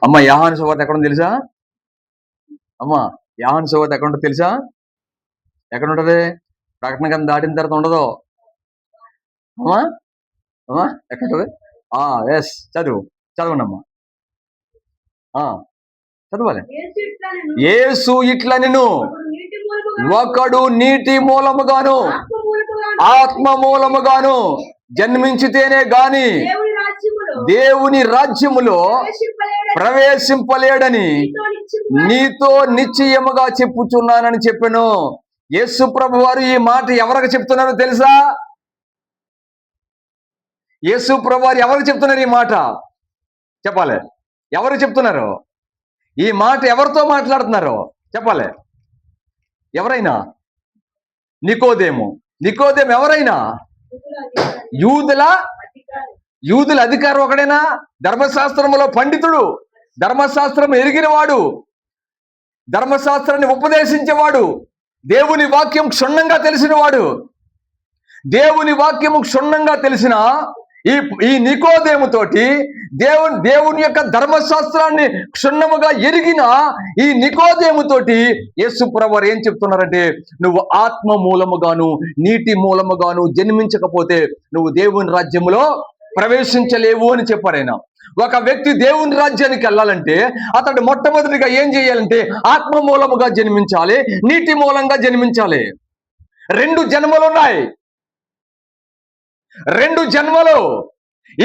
అమ్మ యోహాను సువార్త ఎక్కడ ఉంది తెలుసా? అమ్మ యోహాను సువార్త ఎక్కడ ఉంటుంది తెలుసా? ఎక్కడ ఉంటుంది? ప్రకటన గ్రంథం దాటిన తర్వాత ఉండదు అమ్మా. అమ్మా ఎక్కడ ఉంటుంది? ఎస్, చదవండి అమ్మా. చదవాలి. యేసు ఇట్లా నేను ఒకడు నీటి మూలముగాను ఆత్మ మూలముగాను జన్మించితేనే గాని దేవుని రాజ్యములో ప్రవేశింపలేడని నీతో నిశ్చయముగా చెప్పుచున్నానని చెప్పాను. యేసు ప్రభు వారు ఈ మాట ఎవరికి చెప్తున్నారో తెలుసా? యేసు ప్రభు వారు ఎవరికి చెప్తున్నారు ఈ మాట? చెప్పాలి. ఎవరు చెప్తున్నారు ఈ మాట? ఎవరితో మాట్లాడుతున్నారు చెప్పాలి. ఎవరైనా? నికోదేము ఎవరైనా? యూదుల అధికారం ఒకడైనా? ధర్మశాస్త్రములో పండితుడు, ధర్మశాస్త్రం ఎరిగినవాడు, ధర్మశాస్త్రాన్ని ఉపదేశించేవాడు, దేవుని వాక్యం క్షుణ్ణంగా తెలిసినవాడు. దేవుని వాక్యము క్షుణ్ణంగా తెలిసిన ఈ నికోదేముతోటి దేవుని యొక్క ధర్మశాస్త్రాన్ని క్షుణ్ణముగా ఎరిగిన ఈ నికోదేముతోటి యేసు ప్రభువారు ఏం చెప్తున్నారంటే, నువ్వు ఆత్మ మూలముగాను నీటి మూలముగాను జన్మించకపోతే నువ్వు దేవుని రాజ్యములో ప్రవేశించలేవు అని చెప్పారు ఆయన. ఒక వ్యక్తి దేవుని రాజ్యానికి వెళ్ళాలంటే అతడు మొట్టమొదటిగా ఏం చేయాలంటే ఆత్మ మూలముగా జన్మించాలి, నీటి మూలంగా జన్మించాలి. 2 జన్మలు ఉన్నాయి. 2 జన్మలు.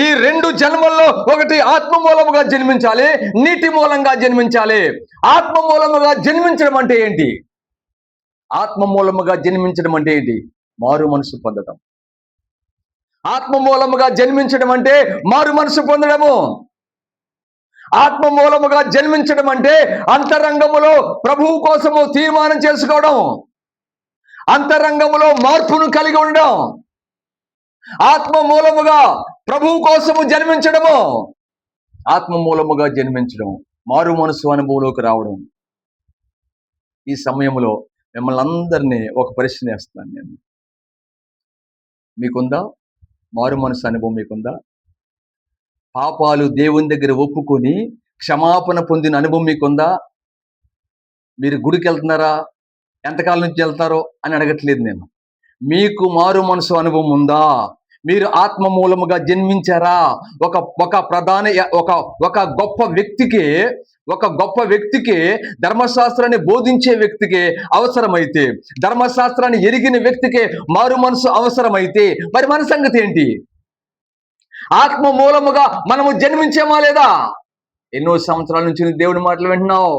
ఈ 2 జన్మల్లో ఒకటి ఆత్మ మూలముగా జన్మించాలి, నీటి మూలంగా జన్మించాలి. ఆత్మ మూలముగా జన్మించడం అంటే ఏంటి? ఆత్మ మూలముగా జన్మించడం అంటే ఏంటి? మారు మనసు పొందడం. ఆత్మ మూలముగా జన్మించడం అంటే మారు మనసు పొందడము. ఆత్మ మూలముగా జన్మించడం అంటే అంతరంగములో ప్రభువు కోసము తీర్మానం చేసుకోవడం, అంతరంగములో మార్పును కలిగి ఉండడం. ఆత్మ మూలముగా ప్రభువు కోసము జన్మించడము, ఆత్మ మూలముగా జన్మించడం, మారు మనసు అనుభవంలోకి రావడం. ఈ సమయంలో మిమ్మల్ని అందరినీ ఒక ప్రశ్న వేస్తున్నాను నేను. మీకుందా మారు మనసు అనుభవం? మీకుందా? పాపాలు దేవుని దగ్గర ఒప్పుకొని క్షమాపణ పొందిన అనుభవం మీకుందా? మీరు గుడికి వెళ్తున్నారా, ఎంతకాలం నుంచి వెళ్తారో అని అడగట్లేదు నేను. మీకు మారు మనసు అనుభవం ఉందా? మీరు ఆత్మ మూలముగా జన్మించారా? ఒక గొప్ప వ్యక్తికి ధర్మశాస్త్రాన్ని బోధించే వ్యక్తికి అవసరమైతే, ధర్మశాస్త్రాన్ని ఎరిగిన వ్యక్తికి మారు మనసు అవసరమైతే మరి మన సంగతి ఏంటి? ఆత్మ మూలముగా మనము జన్మించామా లేదా? ఎన్నో సంవత్సరాల నుంచి దేవుడి మాటలు వింటున్నావు.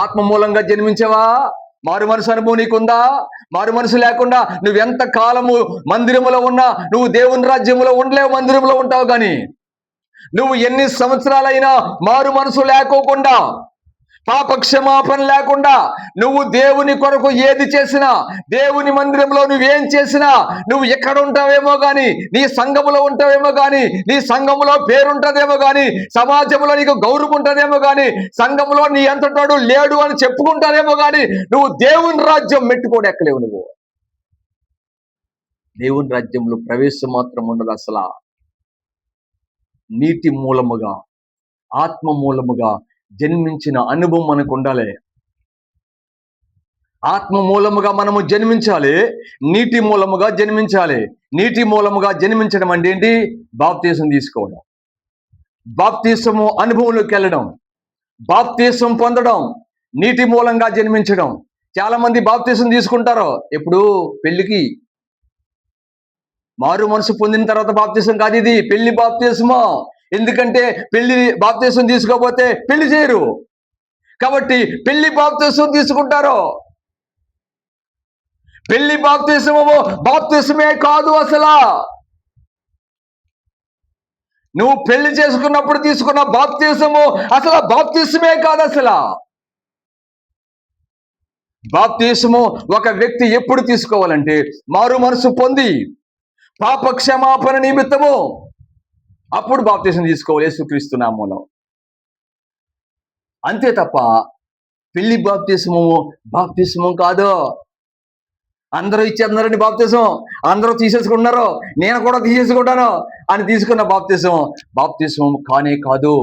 ఆత్మ మూలంగా జన్మించావా? మారు మనసు అనుభవం నీకుందా? మారు మనసు లేకుండా నువ్వెంత కాలము మందిరములో ఉన్నా నువ్వు దేవుని రాజ్యంలో ఉండలేవు. మందిరంలో ఉంటావు కానీ నువ్వు ఎన్ని సంవత్సరాలైనా మారు మనసు లేకోకుండా, పాప క్షమాపణ లేకుండా నువ్వు దేవుని కొరకు ఏది చేసినా, దేవుని మందిరంలో నువ్వేం చేసినా, నువ్వు ఎక్కడ ఉంటావేమో గాని, నీ సంఘములో ఉంటావేమో గాని, నీ సంఘములో పేరుంటదేమో గాని, సమాజంలో నీకు గౌరవం ఉంటదేమో గాని, సంఘములో నీ అంతటోడు లేడు అని చెప్పుకుంటారేమో గాని, నువ్వు దేవుని రాజ్యం మెట్టుకోడు ఎక్కలేవు. నువ్వు దేవుని రాజ్యంలో ప్రవేశం మాత్రం ఉండదు. అసలు నీటి మూలముగా ఆత్మ మూలముగా జన్మించిన అనుభవం మనకు ఉండాలి. ఆత్మ మూలముగా మనము జన్మించాలి, నీటి మూలముగా జన్మించాలి. నీటి మూలముగా జన్మించడం అంటే ఏంటి? బాప్తీసం తీసుకోవడం, బాప్తీసము అనుభవంలోకి వెళ్ళడం, బాప్తీసం పొందడం, నీటి మూలంగా జన్మించడం. చాలా మంది బాప్తీసం తీసుకుంటారు ఎప్పుడు? పెళ్లికి. మారు మనసు పొందిన తర్వాత బాప్తీసం కాదు ఇది, పెళ్లి బాప్తీసము. ఎందుకంటే పెళ్లి బాప్తీసం తీసుకోకపోతే పెళ్లి చేయరు కాబట్టి పెళ్లి బాప్తీసం తీసుకుంటారు. పెళ్లి బాప్తీసమే కాదు అసలు. నువ్వు పెళ్లి చేసుకున్నప్పుడు తీసుకున్న బాప్తీసము అసలు బాప్తీసమే కాదు. అసలు బాప్తీసము ఒక వ్యక్తి ఎప్పుడు తీసుకోవాలంటే మారు మనసు పొంది పాప క్షమాపణ నిమిత్తము అప్పుడు బాప్తీసం తీసుకోవాలి యేసుక్రీస్తు నామములో. అంతే తప్ప పెళ్లి బాప్తీసము కాదు. అందరూ ఇచ్చేస్తున్నారండి బాప్తీసం, అందరూ తీసేసుకుంటున్నారు, నేను కూడా తీసేసుకుంటాను అని తీసుకున్న బాప్తీసం కానే కాదు.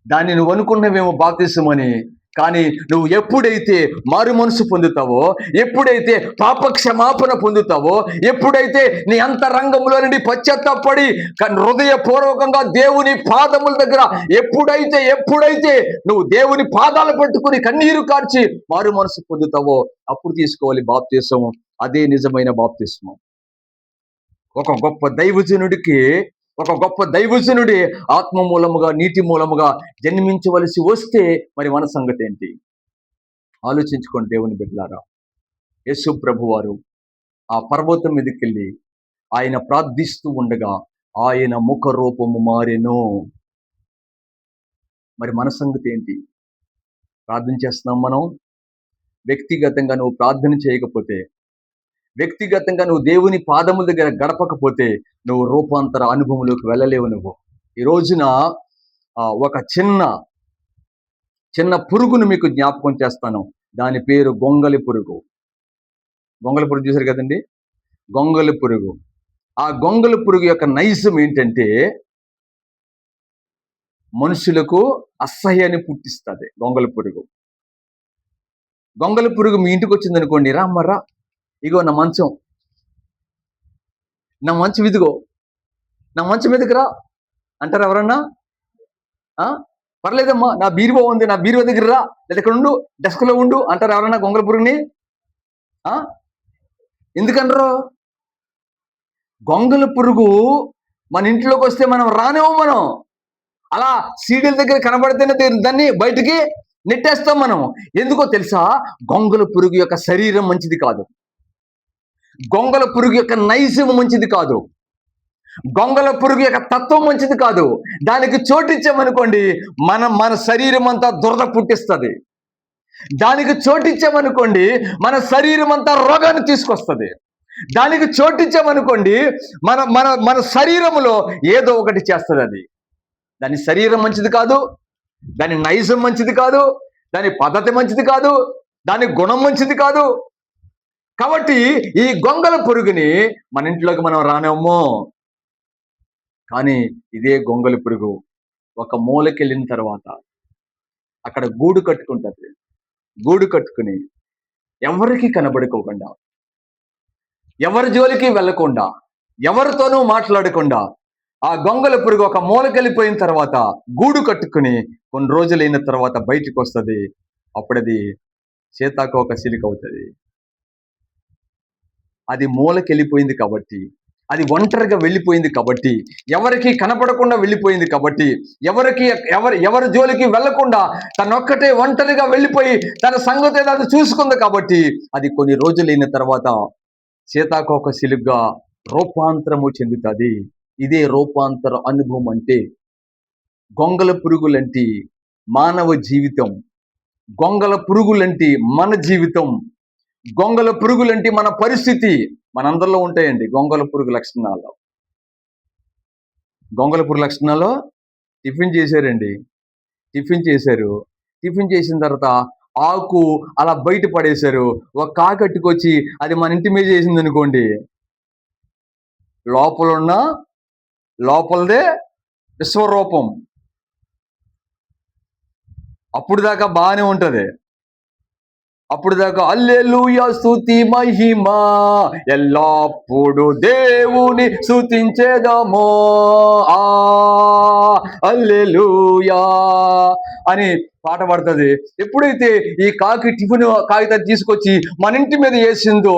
దాన్ని నువ్వు అనుకున్నవేమో బాప్తిసమని, కానీ నువ్వు ఎప్పుడైతే మారు మనసు పొందుతావో, ఎప్పుడైతే పాప క్షమాపణ పొందుతావో, ఎప్పుడైతే నీ అంతరంగంలో నుండి పశ్చాత్తాపడి హృదయపూర్వకంగా దేవుని పాదముల దగ్గర ఎప్పుడైతే నువ్వు దేవుని పాదాలు పట్టుకుని కన్నీరు కార్చి మారు మనసు పొందుతావో, అప్పుడు తీసుకోవాలి బాప్తిసము. అదే నిజమైన బాప్తిస్మం. ఒక గొప్ప దైవజనుడికి ఒక గొప్ప దైవజనుడి ఆత్మ మూలముగా, నీటి మూలముగా జన్మించవలసి వస్తే మరి మన సంగతి ఏంటి? ఆలోచించుకోండి దేవుని బిడ్డలారా. యేసు ప్రభువారు ఆ పర్వతం మీదకెళ్ళి ఆయన ప్రార్థిస్తూ ఉండగా ఆయన ముఖ రూపము మారెను. మరి మన సంగతి ఏంటి? ప్రార్థన చేస్తున్నాం మనం. వ్యక్తిగతంగా నువ్వు ప్రార్థన చేయకపోతే, వ్యక్తిగతంగా నువ్వు దేవుని పాదముల దగ్గర గడపకపోతే నువ్వు రూపాంతర అనుభవంలోకి వెళ్ళలేవు. నువ్వు ఈ రోజున ఒక చిన్న పురుగును మీకు జ్ఞాపకం చేస్తాను. దాని పేరు గొంగలి పురుగు. గొంగలి పురుగు చూశారు కదండి, గొంగలి పురుగు. ఆ గొంగలి పురుగు యొక్క నైజం ఏంటంటే మనుషులకు అసహ్యాన్ని పుట్టిస్తుంది. గొంగలి పురుగు మీ ఇంటికి వచ్చింది అనుకోండి, రామ్మర్రా, ఇగో నా మంచం ఇదిగో, నా మంచం మీదకి రా అంటారు ఎవరన్నా? పర్లేదమ్మా, నా బీరువా ఉంది, నా బీరువా దగ్గర రా, లేదా ఇక్కడ ఉండు, డెస్క్లో ఉండు అంటారు ఎవరన్నా గొంగలి పురుగుని? ఎందుకంటారు? గొంగలి పురుగు మన ఇంట్లోకి వస్తే మనం రానేమో. మనం అలా సీడీల దగ్గర కనబడితేనే దాన్ని బయటికి నెట్టేస్తాం మనం. ఎందుకో తెలుసా? గొంగలి పురుగు యొక్క శరీరం మంచిది కాదు. గొంగల పురుగు యొక్క నైజం మంచిది కాదు. గొంగల పురుగు యొక్క తత్వం మంచిది కాదు. దానికి చోటిచ్చామనుకోండి, మన శరీరం అంతా దురద పుట్టిస్తుంది. దానికి చోటిచ్చామనుకోండి, మన శరీరం అంతా రోగాన్ని తీసుకొస్తుంది. దానికి చోటిచ్చామనుకోండి, మన మన మన శరీరములో ఏదో ఒకటి చేస్తుంది. అది దాని శరీరం మంచిది కాదు, దాని నైజం మంచిది కాదు, దాని పద్ధతి మంచిది కాదు, దాని గుణం మంచిది కాదు. కాబట్టి ఈ గొంగల పురుగుని మన ఇంట్లోకి మనం రానేమో. కానీ ఇదే గొంగలి పురుగు ఒక మూలకి వెళ్ళిన తర్వాత అక్కడ గూడు కట్టుకుంటుంది. గూడు కట్టుకుని ఎవరికి కనబడుకోకుండా, ఎవరి జోలికి వెళ్ళకుండా, ఎవరితోనూ మాట్లాడకుండా ఆ గొంగల పురుగు ఒక మూలకెళ్ళిపోయిన తర్వాత గూడు కట్టుకుని కొన్ని రోజులైన తర్వాత బయటికి వస్తుంది. అప్పుడు అది సీతాకోక చిలుక అవుతుంది. అది మూలకెళ్ళిపోయింది కాబట్టి, అది ఒంటరిగా వెళ్ళిపోయింది కాబట్టి, ఎవరికి కనపడకుండా వెళ్ళిపోయింది కాబట్టి, ఎవరి జోలికి వెళ్లకుండా తనొక్కటే ఒంటరిగా వెళ్ళిపోయి తన సంగతి అది చూసుకుంది కాబట్టి, అది కొన్ని రోజులైన తర్వాత సీతాకోక చిలుకగా రూపాంతరము చెందుతుంది. ఇదే రూపాంతర అనుభవం అంటే. గొంగల పురుగులంటి మానవ జీవితం, గొంగల పురుగులంటి మన జీవితం, గొంగల పురుగులంటి మన పరిస్థితి మనందరిలో ఉంటాయండి. గొంగల పురుగు లక్షణాలు, గొంగల పురుగు లక్షణాలు టిఫిన్ చేశారండి, టిఫిన్ చేసిన తర్వాత ఆకు అలా బయట పడేశారు. ఒక కాకట్టుకొచ్చి అది మన ఇంటి మీద చేసింది అనుకోండి, లోపలదే విశ్వరూపం. అప్పుడు దాకా బాగానే ఉంటది. అప్పుడు దాకా హల్లెలూయా స్తుతి మహిమ ఎల్లప్పుడు దేవుని స్తుతించేదము, హల్లెలూయా అని పాట పడుతుంది. ఎప్పుడైతే ఈ కాగితం తీసుకొచ్చి మన ఇంటి మీద వేసిందో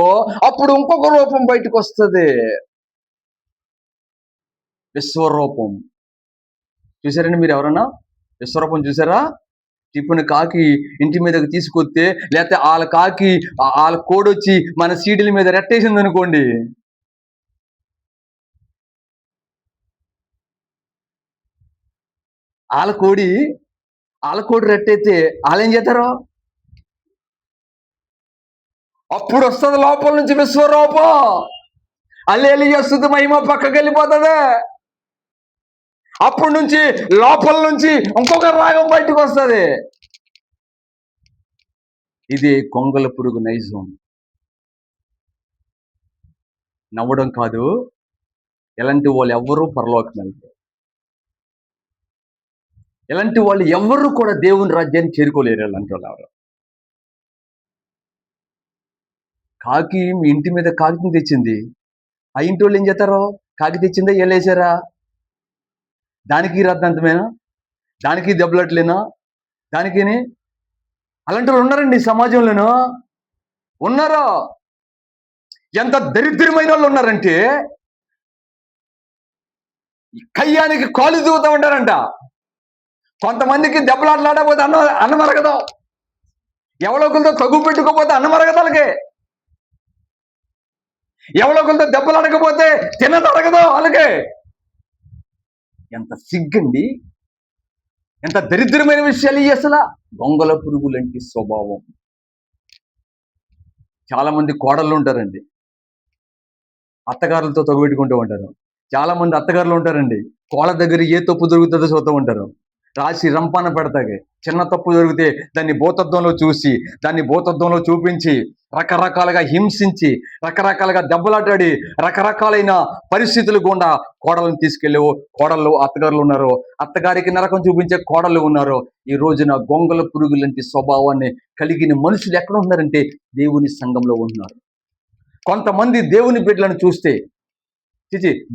అప్పుడు ఇంకొక రూపం బయటకు వస్తుంది. విశ్వరూపం. చూసారండి మీరు ఎవరన్నా విశ్వరూపం చూసారా? టిఫిన్ కాకి ఇంటి మీదకి తీసుకొస్తే, లేకపోతే వాళ్ళ కోడొచ్చి మన సీడీల మీద రెట్టేసింది అనుకోండి, వాళ్ళ కోడి రెట్టయితే వాళ్ళేం చేస్తారు? అప్పుడు వస్తుంది లోపల నుంచి విశ్వరూపం. హల్లెలూయా స్తుతి మహిమ పక్కకి వెళ్ళిపోతుంది. అప్పటి నుంచి లోపల నుంచి ఇంకొక రాగం బయటకు వస్తుంది. ఇది గొంగల పురుగు నైజం. నవ్వడం కాదు, ఎలాంటి వాళ్ళు ఎవ్వరూ పరలోకం వెళ్తారు. ఇలాంటి వాళ్ళు ఎవరు కూడా దేవుని రాజ్యాన్ని చేరుకోలేరు. ఇలాంటి వాళ్ళు ఎవరు. కాకి మీ ఇంటి మీద కాకిని తెచ్చింది. ఆ ఇంటి వాళ్ళు ఏం చేస్తారు? కాకి తెచ్చిందా ఏలేసారా? దానికి రద్దంతమేనా? దానికి దెబ్బలాట్లేనా? దానికిని అలాంటి వాళ్ళు ఉన్నారండి ఈ సమాజంలోనూ. ఉన్నారా? ఎంత దరిద్రమైన వాళ్ళు ఉన్నారంటే కయ్యానికి కాలు దూగుతూ ఉంటారంట. కొంతమందికి దెబ్బలాటలాడకపోతే అన్నం అరగదు. ఎవడొకరితో తగు పెట్టుకోకపోతే అన్నం అరగదు వాళ్ళకి. ఎవడొకరితో దెబ్బలాడకపోతే తినదరగదు వాళ్ళకి. ఎంత సిగ్గండి, ఎంత దరిద్రమైన విషయాలు ఇవి అసలు. గొంగల పురుగులంటి స్వభావం. చాలా మంది కోడళ్ళు ఉంటారండి, అత్తగారులతో తగుపెట్టుకుంటూ ఉంటారు. చాలా మంది అత్తగారులు ఉంటారండి, కోళ్ళ దగ్గర ఏ తప్పు దొరుకుతుందో చూస్తూ ఉంటారు. రాసి రంపాన పెడతాగే చిన్న తప్పు దొరికితే దాన్ని భూతత్వంలో చూసి, దాన్ని భూతత్వంలో చూపించి, రకరకాలుగా హింసించి, రకరకాలుగా దెబ్బలాటాడి, రకరకాలైన పరిస్థితులు గుండా కోడలను తీసుకెళ్ళి కోడళ్ళు అత్తగారులు ఉన్నారు. అత్తగారికి నరకం చూపించే కోడళ్ళు ఉన్నారు. ఈ రోజున గొంగల పురుగులంటి స్వభావాన్ని కలిగిన మనుషులు ఎక్కడ ఉన్నారంటే దేవుని సంఘంలో ఉన్నారు. కొంతమంది దేవుని బిడ్డలను చూస్తే,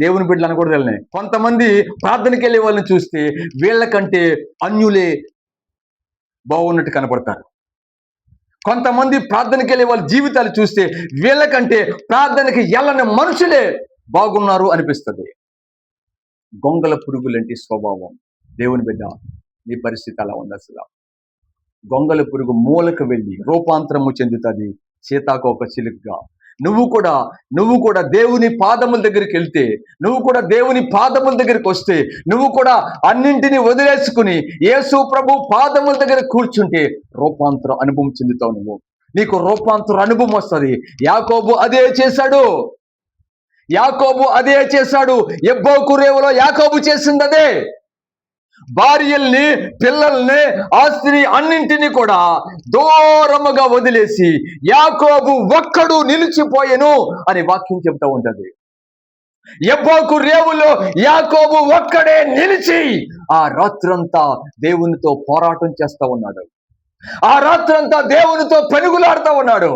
దేవుని బిడ్డలు అనకూడదు వెళ్ళని, కొంతమంది ప్రార్థనకి వెళ్ళే వాళ్ళని చూస్తే వీళ్ళకంటే అన్యులే బాగున్నట్టు కనపడతారు. కొంతమంది ప్రార్థనకి వెళ్ళే వాళ్ళ జీవితాలు చూస్తే వీళ్ళకంటే ప్రార్థనకి వెళ్ళని మనుషులే బాగున్నారు అనిపిస్తుంది. గొంగల పురుగులంటి స్వభావం. దేవుని బిడ్డ, నీ పరిస్థితి అలా ఉంది అసలు. గొంగల పురుగు మూలకు వెళ్ళి రూపాంతరము చెందుతుంది సీతాకోక చిలుకగా. నువ్వు కూడా దేవుని పాదముల దగ్గరికి వెళ్తే, నువ్వు కూడా దేవుని పాదముల దగ్గరికి వస్తే, నువ్వు కూడా అన్నింటినీ వదిలేసుకుని యేసు ప్రభు పాదముల దగ్గర కూర్చుంటే రూపాంతర అనుభవం చెందుతావు. నువ్వు నీకు రూపాంతర అనుభవం వస్తుంది. యాకోబు అదే చేశాడు. యబ్బోకు రేవులో యాకోబు చేసింది అదే. భార్యల్ని, పిల్లల్ని, ఆస్తిని అన్నింటినీ కూడా దూరముగా వదిలేసి యాకోబు ఒక్కడు నిలిచిపోయెను అని వాక్యం చెప్తా ఉంటది. యబ్బోకు రేవులో యాకోబు ఒక్కడే నిలిచి ఆ రాత్రంతా దేవునితో పోరాటం చేస్తా ఉన్నాడు. ఆ రాత్రంతా దేవునితో పెనుగులాడుతూ ఉన్నాడు.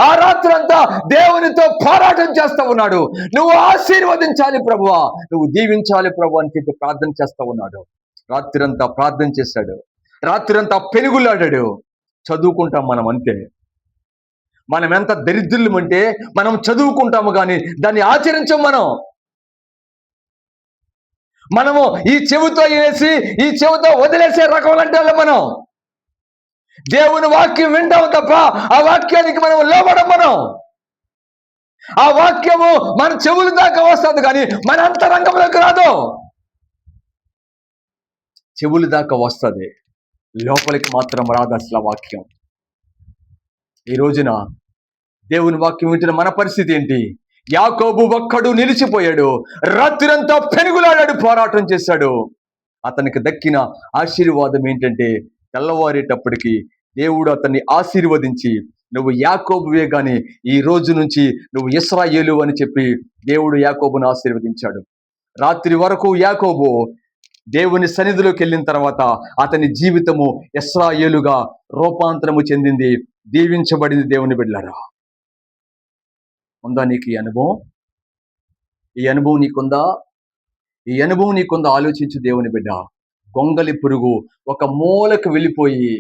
ఆ రాత్రంతా దేవునితో పోరాటం చేస్తా ఉన్నాడు. నువ్వు ఆశీర్వదించాలి ప్రభువా, నువ్వు దీవించాలి ప్రభు అని చెప్పి ప్రార్థన చేస్తా ఉన్నాడు. రాత్రంతా ప్రార్థన చేశాడు. రాత్రంతా పెనుగులాడాడు. చదువుకుంటాం మనం అంతే. మనం ఎంత దరిద్రులం అంటే మనం చదువుకుంటాము కానీ దాన్ని ఆచరించం. మనము ఈ చెవితో వేసి ఈ చెవితో వదిలేసే రకం అంటే మనం దేవుని వాక్యం వింటాం తప్ప ఆ వాక్యానికి మనం లోబడం. ఆ వాక్యము మన చెవుల దాకా వస్తుంది కానీ మన అంతరంగంలోకి రాదు. చెవుల దాకా వస్తుంది, లోపలికి మాత్రం రాదు అసలు వాక్యం. ఈ రోజున దేవుని వాక్యం వింటున్న మన పరిస్థితి ఏంటి? యాకోబు ఒక్కడు నిలిచిపోయాడు. రాత్రంతా పెనుగులాడాడు, పోరాటం చేశాడు. అతనికి దక్కిన ఆశీర్వాదం ఏంటంటే తెల్లవారేటప్పటికి దేవుడు అతన్ని ఆశీర్వదించి, నువ్వు యాకోబువే గాని ఈ రోజు నుంచి నువ్వు ఇశ్రాయేలు అని చెప్పి దేవుడు యాకోబును ఆశీర్వదించాడు. రాత్రి వరకు యాకోబు దేవుని సన్నిధిలోకి వెళ్ళిన తర్వాత అతని జీవితము ఇశ్రాయేలుగా రూపాంతరము చెందింది, దీవించబడింది. దేవుని బిడ్డలారా, ఉందా నీకు ఈ అనుభవం? ఈ అనుభవం నీకుందా? ఆలోచించు దేవుని బిడ్డ. గొంగలి పురుగు ఒక మూలకు వెళ్ళిపోయి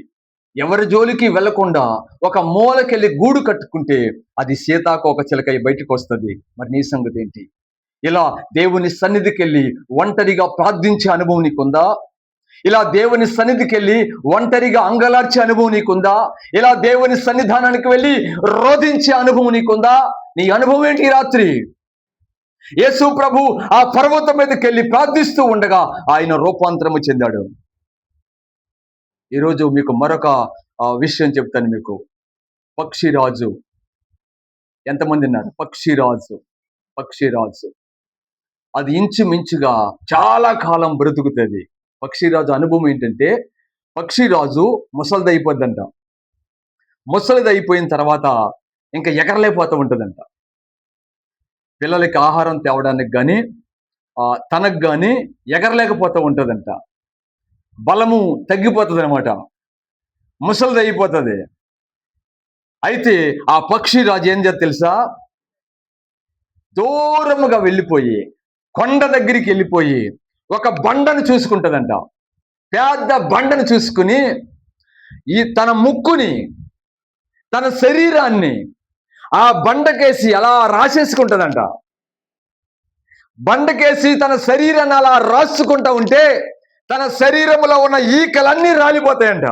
ఎవరి జోలికి వెళ్లకుండా ఒక మూలకెళ్ళి గూడు కట్టుకుంటే అది సీతాకోక చిలకై బయటకు వస్తుంది. మరి నీ సంగతి ఏంటి? ఇలా దేవుని సన్నిధికి వెళ్ళి ఒంటరిగా ప్రార్థించే అనుభవం నీకుందా? ఇలా దేవుని సన్నిధికి వెళ్ళి ఒంటరిగా అంగలార్చే అనుభవం నీకుందా? ఇలా దేవుని సన్నిధానానికి వెళ్ళి రోధించే అనుభవం నీకుందా? నీ అనుభవం ఏంటి ఈ రాత్రి? యేసు ప్రభు ఆ పర్వతం మీదకి వెళ్ళి ప్రార్థిస్తూ ఉండగా ఆయన రూపాంతరము చెందాడు. ఈరోజు మీకు మరొక విషయం చెప్తాను. మీకు పక్షిరాజు ఎంతమంది ఉన్నారు? పక్షిరాజు అది ఇంచుమించుగా చాలా కాలం బ్రతుకుతుంది. పక్షిరాజు అనుభవం ఏంటంటే, పక్షిరాజు ముసలిదైపోద్దంట. ముసలిదైపోయిన తర్వాత ఇంకా ఎగరలేకపోతూ ఉంటుందంట. పిల్లలకి ఆహారం తేవడానికి కానీ తనకు కానీ ఎగరలేకపోతూ ఉంటుందంట. బలము తగ్గిపోతుంది అనమాట, ముసలిది అయిపోతుంది. అయితే ఆ పక్షి రాజు ఏం చేస్తా తెలుసా, దూరముగా వెళ్ళిపోయి కొండ దగ్గరికి వెళ్ళిపోయి ఒక బండను చూసుకుంటుందంట. పెద్ద బండను చూసుకుని తన ముక్కుని, తన శరీరాన్ని ఆ బండకేసి అలా రాసేసుకుంటుందంట. బండకేసి తన శరీరాన్ని అలా రాసుకుంటా ఉంటే తన శరీరంలో ఉన్న ఈకలన్నీ రాలిపోతాయంట.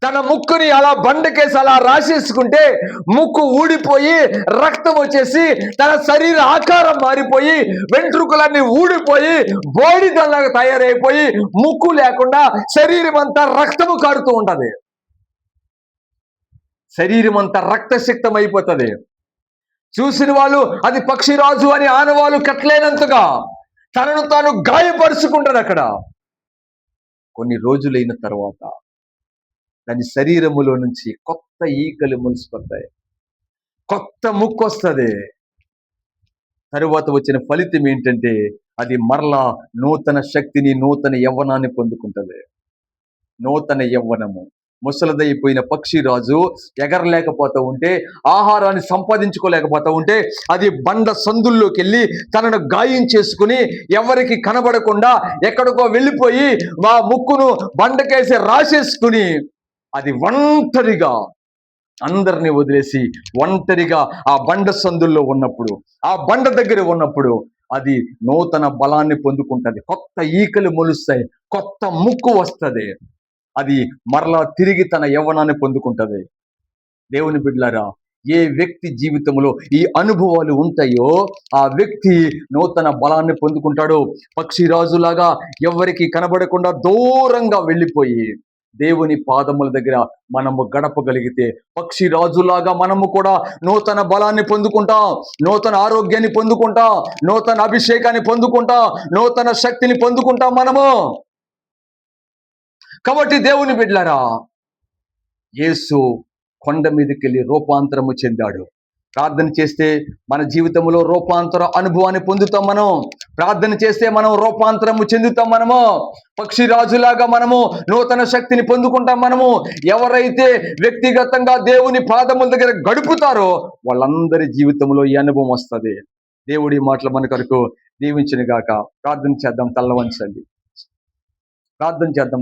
తన ముక్కుని అలా బండకేసి అలా రాసేసుకుంటే ముక్కు ఊడిపోయి రక్తం వచ్చేసి తన శరీర ఆకారం మారిపోయి వెంట్రుకలన్నీ ఊడిపోయి బోడిదలాగా తయారైపోయి ముక్కు లేకుండా శరీరం అంతా రక్తము కారుతూ ఉంటది. శరీరం అంతా రక్తసిక్తం అయిపోతుంది. చూసిన వాళ్ళు అది పక్షిరాజు అని ఆనవాళ్ళు కట్టలేనంతగా తనను తాను గాయపరుచుకుంటాడు. అక్కడ కొన్ని రోజులైన తర్వాత దాని శరీరములో నుంచి కొత్త ఈకలు మొలిసిపోతాయి, కొత్త ముక్కు వస్తుంది. తరువాత వచ్చిన ఫలితం ఏంటంటే అది మరలా నూతన శక్తిని, నూతన యవ్వనాన్ని పొందుకుంటుంది. నూతన యవ్వనము. ముసలదైపోయిన పక్షిరాజు ఎగరలేకపోతూ ఉంటే, ఆహారాన్ని సంపాదించుకోలేకపోతూ ఉంటే అది బండ సందుల్లోకి వెళ్ళి తనను గాయం చేసుకుని ఎవరికి కనబడకుండా ఎక్కడికో వెళ్ళిపోయి మా ముక్కును బండకేసి రాసేసుకుని అది ఒంటరిగా అందరినీ వదిలేసి ఒంటరిగా ఆ బండ సందుల్లో ఉన్నప్పుడు, ఆ బండ దగ్గర ఉన్నప్పుడు అది నూతన బలాన్ని పొందుకుంటుంది. కొత్త ఈకలు మొలుస్తాయి, కొత్త ముక్కు వస్తుంది. అది మరలా తిరిగి తన యవ్వనాన్ని పొందుకుంటుంది. దేవుని బిడ్డలారా, ఏ వ్యక్తి జీవితంలో ఈ అనుభవాలు ఉంటాయో ఆ వ్యక్తి నూతన బలాన్ని పొందుకుంటాడు. పక్షిరాజులాగా ఎవరికి కనబడకుండా దూరంగా వెళ్ళిపోయి దేవుని పాదముల దగ్గర మనము గడపగలిగితే పక్షిరాజులాగా మనము కూడా నూతన బలాన్ని పొందుకుంటాం, నూతన ఆరోగ్యాన్ని పొందుకుంటాం, నూతన అభిషేకాన్ని పొందుకుంటాం, నూతన శక్తిని పొందుకుంటాం మనము. కాబట్టి దేవుని బిడ్డలారా, యేసు కొండ మీదకి వెళ్ళి రూపాంతరము చెందాడు. ప్రార్థన చేస్తే మన జీవితంలో రూపాంతర అనుభవాన్ని పొందుతాం. మనం ప్రార్థన చేస్తే మనం రూపాంతరము చెందుతాం. మనము పక్షిరాజులాగా మనము నూతన శక్తిని పొందుకుంటాం. మనము ఎవరైతే వ్యక్తిగతంగా దేవుని పాదముల దగ్గర గడుపుతారో వాళ్ళందరి జీవితంలో ఈ అనుభవం వస్తుంది. దేవుడి మాటలు మన కొరకు దీవించిన గాక. ప్రార్థన చేద్దాం, తల్ల వంచండి. ప్రార్థన చేద్దాం.